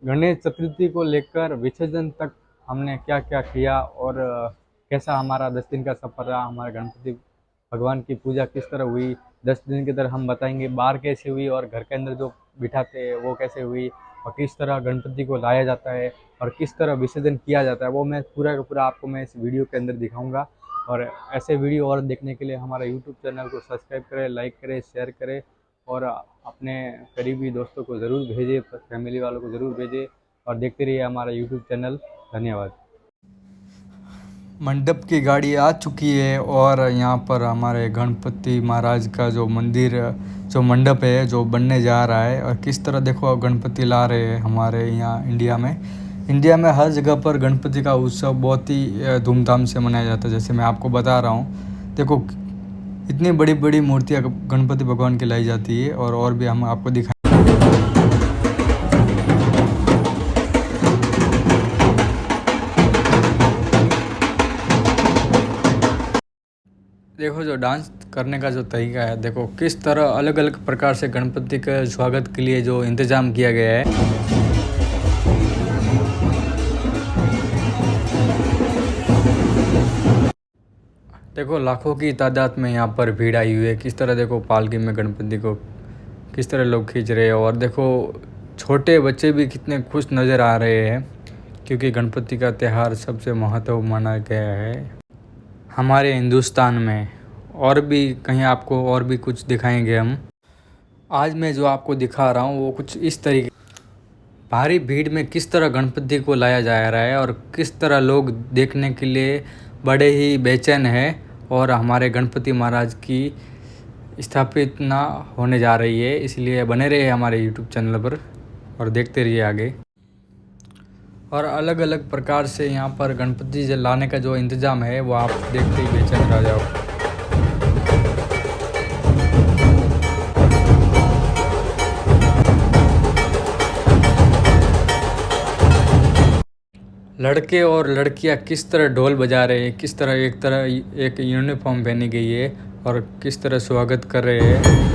गणेश चतुर्थी को लेकर विसर्जन तक हमने क्या क्या किया और कैसा हमारा 10 दिन का सफर रहा। हमारे गणपति भगवान की पूजा किस तरह हुई 10 दिन के तरह हम बताएंगे। बाहर कैसे हुई और घर के अंदर जो बिठाते हैं वो कैसे हुई और किस तरह गणपति को लाया जाता है और किस तरह विसर्जन किया जाता है, वो मैं पूरा का पूरा आपको मैं इस वीडियो के अंदर दिखाऊंगा। और ऐसे वीडियो और देखने के लिए हमारा यूट्यूब चैनल को सब्सक्राइब करें, लाइक करें, शेयर करें और अपने करीबी दोस्तों को ज़रूर भेजें, फैमिली वालों को ज़रूर भेजें और देखते रहिए हमारा यूट्यूब चैनल। धन्यवाद। मंडप की गाड़ी आ चुकी है और यहाँ पर हमारे गणपति महाराज का जो मंदिर, जो मंडप है, जो बनने जा रहा है। और किस तरह देखो गणपति ला रहे हैं हमारे यहाँ इंडिया में हर जगह पर गणपति का उत्सव बहुत ही धूमधाम से मनाया जाता है। जैसे मैं आपको बता रहा हूँ, देखो इतनी बड़ी बड़ी मूर्तियाँ गणपति भगवान की लाई जाती है और भी हम आपको दिखाएं। देखो जो डांस करने का जो तरीका है, देखो किस तरह अलग अलग प्रकार से गणपति के स्वागत के लिए जो इंतज़ाम किया गया है। देखो लाखों की तादाद में यहाँ पर भीड़ आई हुई है। किस तरह देखो पालकी में गणपति को किस तरह लोग खींच रहे हैं और देखो छोटे बच्चे भी कितने खुश नज़र आ रहे हैं क्योंकि गणपति का त्यौहार सबसे महत्व माना गया है हमारे हिंदुस्तान में। और भी कहीं आपको और भी कुछ दिखाएंगे हम। आज मैं जो आपको दिखा रहा हूँ वो कुछ इस तरीके, भारी भीड़ में किस तरह गणपति को लाया जा रहा है और किस तरह लोग देखने के लिए बड़े ही बेचैन हैं। और हमारे गणपति महाराज की स्थापना होने जा रही है, इसलिए बने रहिए हमारे यूट्यूब चैनल पर और देखते रहिए आगे। और अलग अलग प्रकार से यहाँ पर गणपति लाने का जो इंतज़ाम है वो आप देखते ही बेचैन रह जाओ। लड़के और लड़कियाँ किस तरह ढोल बजा रहे हैं, किस तरह एक यूनिफॉर्म पहनी गई है और किस तरह स्वागत कर रहे हैं।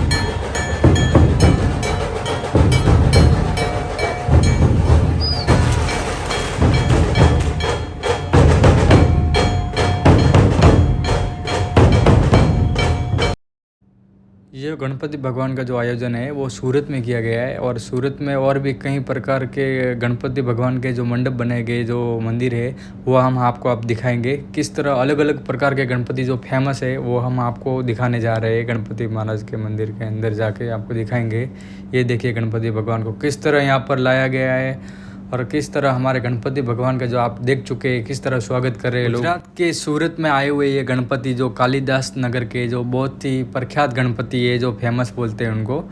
ये गणपति भगवान का जो आयोजन है वो सूरत में किया गया है और सूरत में और भी कई प्रकार के गणपति भगवान के जो मंडप बनाए गए जो मंदिर है वो हम आपको आप दिखाएंगे। किस तरह अलग अलग प्रकार के गणपति जो फेमस है वो हम आपको दिखाने जा रहे हैं। गणपति महाराज के मंदिर के अंदर जाके आपको दिखाएंगे। ये देखिए गणपति भगवान को किस तरह यहाँ पर लाया गया है और किस तरह हमारे गणपति भगवान का जो आप देख चुके हैं किस तरह स्वागत कर रहे हैं लोग। गुजरात के सूरत में आए हुए ये गणपति जो कालिदास नगर के जो बहुत ही प्रख्यात गणपति है, जो फेमस बोलते हैं उनको,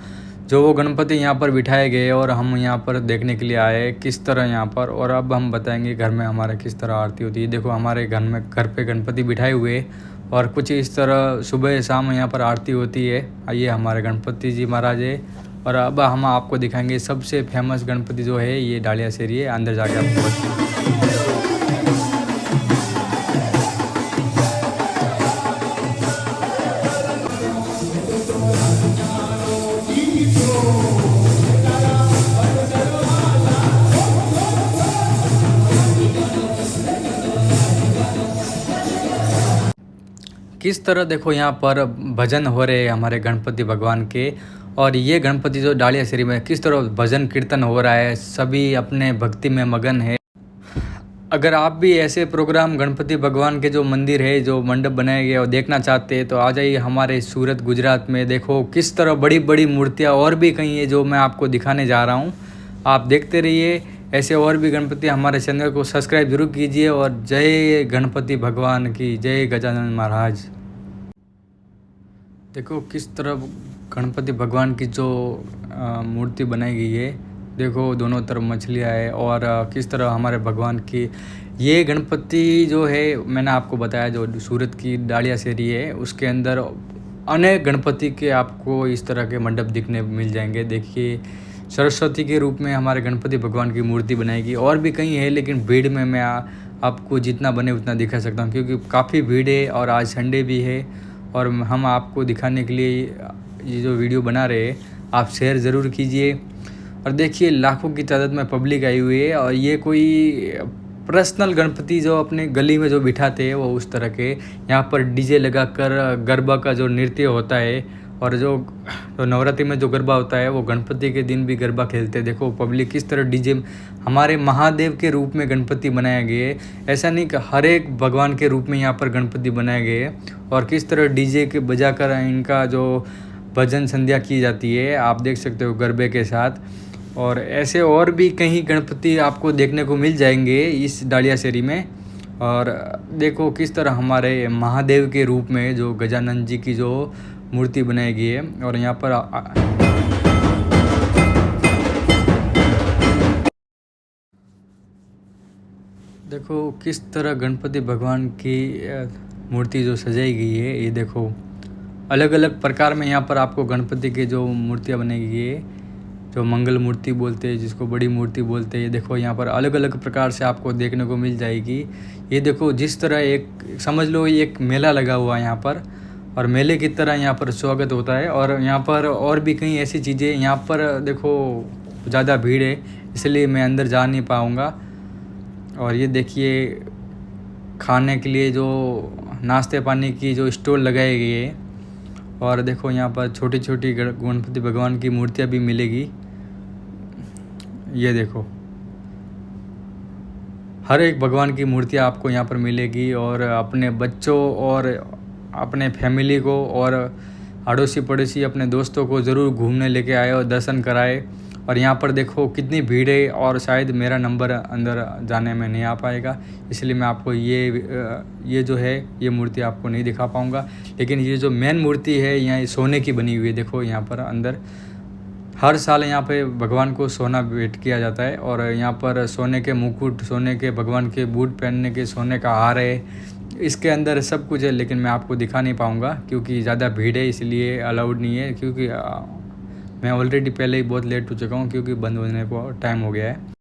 जो वो गणपति यहाँ पर बिठाए गए और हम यहाँ पर देखने के लिए आए किस तरह यहाँ पर। और अब हम बताएंगे घर में हमारे किस तरह आरती होती है। देखो हमारे घर पे गणपति बिठाए हुए और कुछ इस तरह सुबह शाम यहाँ पर आरती होती है। आइए हमारे गणपति जी महाराज है और अब हम आपको दिखाएंगे सबसे फेमस गणपति जो है ये डालिया शेरी है। अंदर जाके आपको बताएंगे। किस तरह देखो यहाँ पर भजन हो रहे हैं हमारे गणपति भगवान के। और ये गणपति जो डालिया शेरी में किस तरह भजन कीर्तन हो रहा है, सभी अपने भक्ति में मगन है। अगर आप भी ऐसे प्रोग्राम गणपति भगवान के जो मंदिर है, जो मंडप बनाए गए और देखना चाहते हैं तो आ जाइए हमारे सूरत गुजरात में। देखो किस तरह बड़ी बड़ी मूर्तियाँ और भी कहीं है जो मैं आपको दिखाने जा रहा हूँ। आप देखते रहिए ऐसे और भी गणपति। हमारे चैनल को सब्सक्राइब जरूर कीजिए और जय गणपति भगवान की, जय गजानन महाराज। देखो किस तरह गणपति भगवान की जो मूर्ति बनाई गई है, देखो दोनों तरफ मछलियाँ है और किस तरह हमारे भगवान की ये गणपति जो है मैंने आपको बताया जो सूरत की डालिया शेरी है उसके अंदर अनेक गणपति के आपको इस तरह के मंडप दिखने मिल जाएंगे। देखिए सरस्वती के रूप में हमारे गणपति भगवान की मूर्ति बनाएगी और भी कहीं है, लेकिन भीड़ में मैं आपको जितना बने उतना दिखा सकता हूँ क्योंकि काफ़ी भीड़ है और आज संडे भी है। और हम आपको दिखाने के लिए ये जो वीडियो बना रहे हैं आप शेयर ज़रूर कीजिए और देखिए लाखों की तादाद में पब्लिक आई हुई है, और ये कोई पर्सनल गणपति जो अपने गली में जो बिठाते हैं वो उस तरह के यहाँ पर डीजे लगाकर गरबा का जो नृत्य होता है, और जो नवरात्रि में जो गरबा होता है वो गणपति के दिन भी गरबा खेलते हैं। देखो पब्लिक किस तरह डीजे, हमारे महादेव के रूप में गणपति बनाए गए, ऐसा नहीं कि हर एक भगवान के रूप में यहाँ पर गणपति बनाए गए, और किस तरह डीजे के बजाकर इनका जो भजन संध्या की जाती है आप देख सकते हो गरबे के साथ। और ऐसे और भी कहीं गणपति आपको देखने को मिल जाएंगे इस डालिया शहरी में। और देखो किस तरह हमारे महादेव के रूप में जो गजानन जी की जो मूर्ति बनाई गई है, और यहाँ पर देखो किस तरह गणपति भगवान की मूर्ति जो सजाई गई है। ये देखो अलग अलग प्रकार में यहाँ पर आपको गणपति के जो मूर्तियाँ बनाई गई है, जो मंगल मूर्ति बोलते हैं, जिसको बड़ी मूर्ति बोलते हैं। ये देखो यहाँ पर अलग अलग प्रकार से आपको देखने को मिल जाएगी। ये देखो जिस तरह एक समझ लो एक मेला लगा हुआ है यहाँ पर, और मेले की तरह यहाँ पर स्वागत होता है। और यहाँ पर और भी कई ऐसी चीज़ें, यहाँ पर देखो ज़्यादा भीड़ है इसलिए मैं अंदर जा नहीं पाऊँगा। और ये देखिए खाने के लिए जो नाश्ते पानी की जो स्टॉल लगाई गई है, और देखो यहाँ पर छोटी छोटी गणपति भगवान की मूर्तियाँ भी मिलेगी। ये देखो हर एक भगवान की मूर्तियाँ आपको यहाँ पर मिलेगी, और अपने बच्चों और अपने फैमिली को और अड़ोसी पड़ोसी अपने दोस्तों को ज़रूर घूमने लेके आए और दर्शन कराए। और यहाँ पर देखो कितनी भीड़ है, और शायद मेरा नंबर अंदर जाने में नहीं आ पाएगा, इसलिए मैं आपको ये जो है ये मूर्ति आपको नहीं दिखा पाऊँगा। लेकिन ये जो मेन मूर्ति है यहाँ सोने की बनी हुई है। देखो यहाँ पर अंदर हर साल यहाँ पे भगवान को सोना भेंट किया जाता है, और यहाँ पर सोने के मुकुट, सोने के भगवान के बूट पहनने के सोने का हार है, इसके अंदर सब कुछ है। लेकिन मैं आपको दिखा नहीं पाऊँगा क्योंकि ज़्यादा भीड़ है, इसलिए अलाउड नहीं है। क्योंकि मैं ऑलरेडी पहले ही बहुत लेट हो चुका हूँ क्योंकि बंद होने को टाइम हो गया है।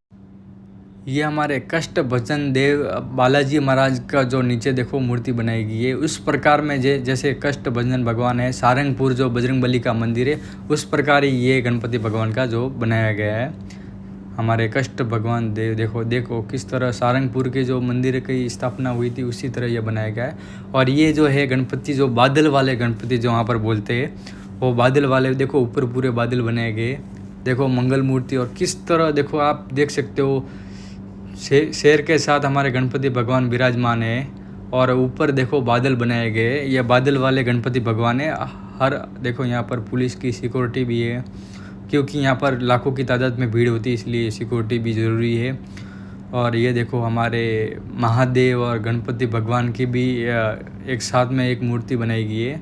ये हमारे कष्ट भजन देव बालाजी महाराज का जो नीचे देखो मूर्ति बनाई गई है, उस प्रकार में जैसे कष्ट भजन भगवान है, सारंगपुर जो बजरंगबली का मंदिर है उस प्रकार ही ये गणपति भगवान का जो बनाया गया है हमारे कष्ट भगवान देव। देखो किस तरह सारंगपुर के जो मंदिर की स्थापना हुई थी उसी तरह ये बनाया गया है। और ये जो है गणपति जो बादल वाले गणपति जो वहाँ पर बोलते हैं, वो बादल वाले देखो ऊपर पूरे बादल बनाए गए। देखो मंगल मूर्ति, और किस तरह देखो आप देख सकते हो शेर के साथ हमारे गणपति भगवान विराजमान है, और ऊपर देखो बादल बनाए गए। ये बादल वाले गणपति भगवान है। हर देखो यहाँ पर पुलिस की सिक्योरिटी भी है, क्योंकि यहाँ पर लाखों की तादाद में भीड़ होती है इसलिए सिक्योरिटी भी ज़रूरी है। और ये देखो हमारे महादेव और गणपति भगवान की भी एक साथ में एक मूर्ति बनाई गई है।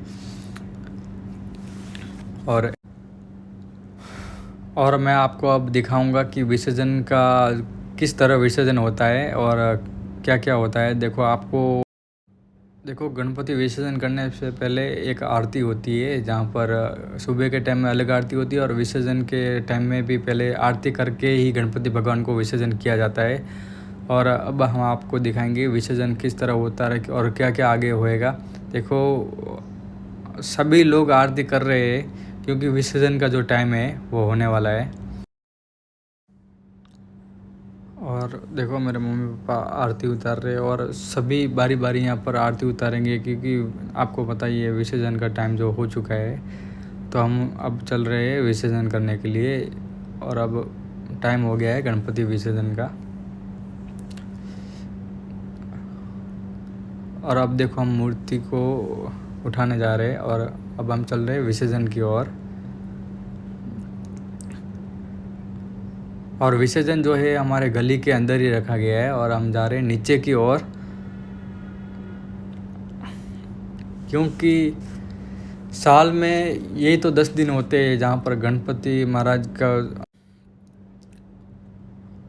और मैं आपको अब दिखाऊंगा कि विसर्जन का किस तरह विसर्जन होता है और क्या क्या होता है। देखो गणपति विसर्जन करने से पहले एक आरती होती है, जहाँ पर सुबह के टाइम में अलग आरती होती है और विसर्जन के टाइम में भी पहले आरती करके ही गणपति भगवान को विसर्जन किया जाता है। और अब हम आपको दिखाएंगे विसर्जन किस तरह होता है और क्या क्या आगे होएगा। देखो सभी लोग आरती कर रहे हैं क्योंकि विसर्जन का जो टाइम है वो होने वाला है। और देखो मेरे मम्मी पापा आरती उतार रहे हैं और सभी बारी बारी यहाँ पर आरती उतारेंगे, क्योंकि आपको पता ही है विसर्जन का टाइम जो हो चुका है। तो हम अब चल रहे हैं विसर्जन करने के लिए, और अब टाइम हो गया है गणपति विसर्जन का। और अब देखो हम मूर्ति को उठाने जा रहे हैं और अब हम चल रहे हैं विसर्जन की ओर। और विसर्जन जो है हमारे गली के अंदर ही रखा गया है और हम जा रहे हैं नीचे की ओर, क्योंकि साल में यही तो 10 दिन होते हैं जहाँ पर गणपति महाराज का।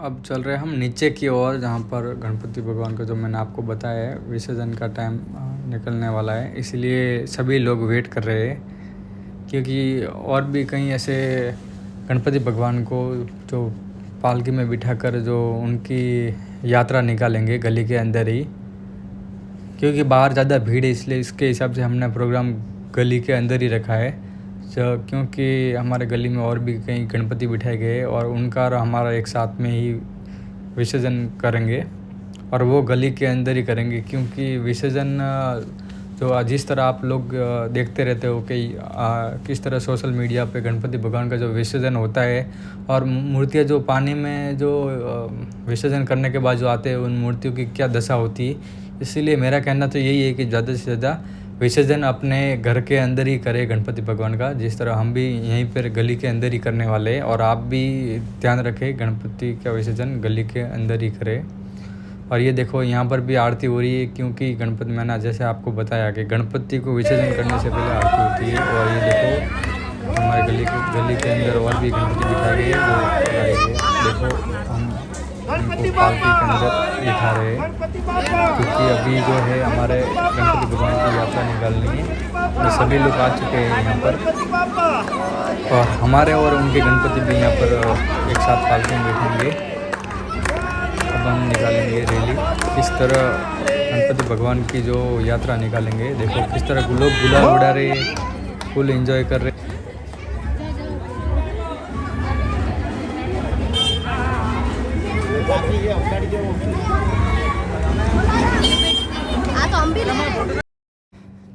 अब चल रहे हैं हम नीचे की ओर, जहाँ पर गणपति भगवान का जो मैंने आपको बताया है विसर्जन का टाइम निकलने वाला है, इसलिए सभी लोग वेट कर रहे हैं। क्योंकि और भी कहीं ऐसे गणपति भगवान को जो पालकी में बिठाकर जो उनकी यात्रा निकालेंगे गली के अंदर ही, क्योंकि बाहर ज़्यादा भीड़ है इसलिए इसके हिसाब से हमने प्रोग्राम गली के अंदर ही रखा है। क्योंकि हमारे गली में और भी कई गणपति बिठाए गए और उनका और हमारा एक साथ में ही विसर्जन करेंगे और वो गली के अंदर ही करेंगे, क्योंकि विसर्जन जो जिस तरह आप लोग देखते रहते हो कि किस तरह सोशल मीडिया पे गणपति भगवान का जो विसर्जन होता है और मूर्तियाँ जो पानी में जो विसर्जन करने के बाद जो आते हैं उन मूर्तियों की क्या दशा होती है। इसीलिए मेरा कहना तो यही है कि ज़्यादा से ज़्यादा विसर्जन अपने घर के अंदर ही करें गणपति भगवान का, जिस तरह हम भी यहीं पर गली के अंदर ही करने वाले हैं। और आप भी ध्यान रखें, गणपति का विसर्जन गली के अंदर ही करें। और ये देखो यहाँ पर भी आरती हो रही है, क्योंकि गणपति मैंने जैसे आपको बताया कि गणपति को विसर्जन करने से पहले आरती होती है। और ये देखो हमारे गली के अंदर और भी गणपति दिखाए गए हैं जो लगाएंगे। देखो हम उनको पालकी के अंदर बिठा रहे हैं, क्योंकि अभी जो है हमारे गणपति भगवान की यात्रा निकालनी है। तो सभी लोग आ चुके हैं यहाँ पर और हमारे और उनके गणपति भी यहाँ पर एक साथ पालकी में बैठेंगे। अब हम निकालेंगे रैली, किस तरह गणपति भगवान की जो यात्रा निकालेंगे। देखो किस तरह लोग गुलाल उड़ा रहे, फुल एंजॉय कर रहे।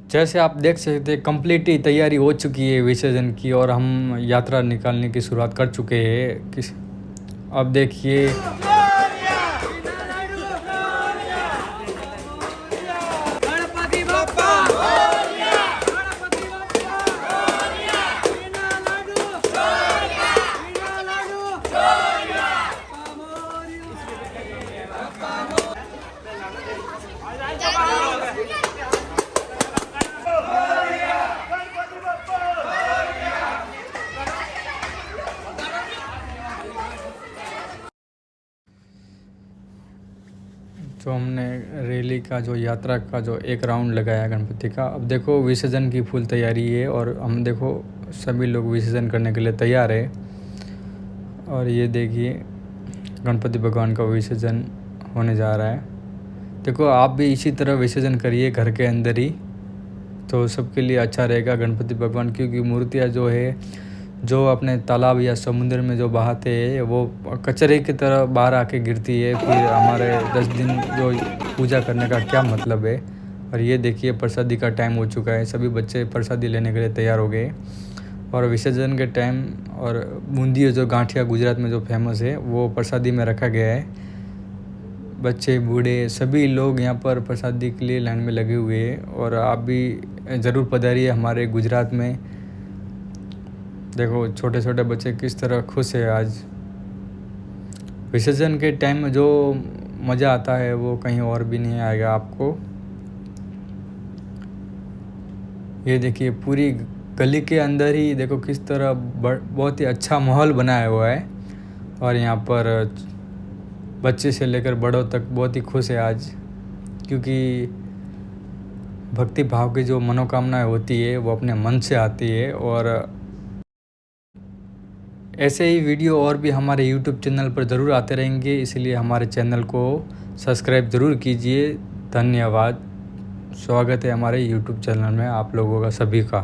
जैसे आप देख सकते हैं कंप्लीट ही तैयारी हो चुकी है विसर्जन की और हम यात्रा निकालने की शुरुआत कर चुके हैं। अब देखिए जो हमने रैली का जो यात्रा का जो एक राउंड लगाया गणपति का। अब देखो विसर्जन की फुल तैयारी है और हम देखो सभी लोग विसर्जन करने के लिए तैयार है। और ये देखिए गणपति भगवान का विसर्जन होने जा रहा है। देखो आप भी इसी तरह विसर्जन करिए घर के अंदर ही, तो सबके लिए अच्छा रहेगा गणपति भगवान। क्योंकि मूर्तियाँ जो है जो अपने तालाब या समुद्र में जो बहाते हैं वो कचरे की तरह बाहर आके गिरती है, फिर हमारे 10 दिन जो पूजा करने का क्या मतलब है। और ये देखिए प्रसादी का टाइम हो चुका है, सभी बच्चे प्रसादी लेने के लिए तैयार हो गए। और विसर्जन के टाइम और बूंदी जो गांठिया गुजरात में जो फेमस है वो प्रसादी में रखा गया है। बच्चे बूढ़े सभी लोग यहाँ पर प्रसादी के लिए लाइन में लगे हुए हैं और आप भी ज़रूर पधारिए हमारे गुजरात में। देखो छोटे छोटे बच्चे किस तरह खुश है आज। विसर्जन के टाइम में जो मज़ा आता है वो कहीं और भी नहीं आएगा आपको। ये देखिए पूरी गली के अंदर ही देखो किस तरह बहुत ही अच्छा माहौल बनाया हुआ है और यहाँ पर बच्चे से लेकर बड़ों तक बहुत ही खुश है आज, क्योंकि भक्ति भाव की जो मनोकामनाएं होती है वो अपने मन से आती है। और ऐसे ही वीडियो और भी हमारे YouTube चैनल पर ज़रूर आते रहेंगे, इसलिए हमारे चैनल को सब्सक्राइब ज़रूर कीजिए। धन्यवाद। स्वागत है हमारे YouTube चैनल में आप लोगों का सभी का।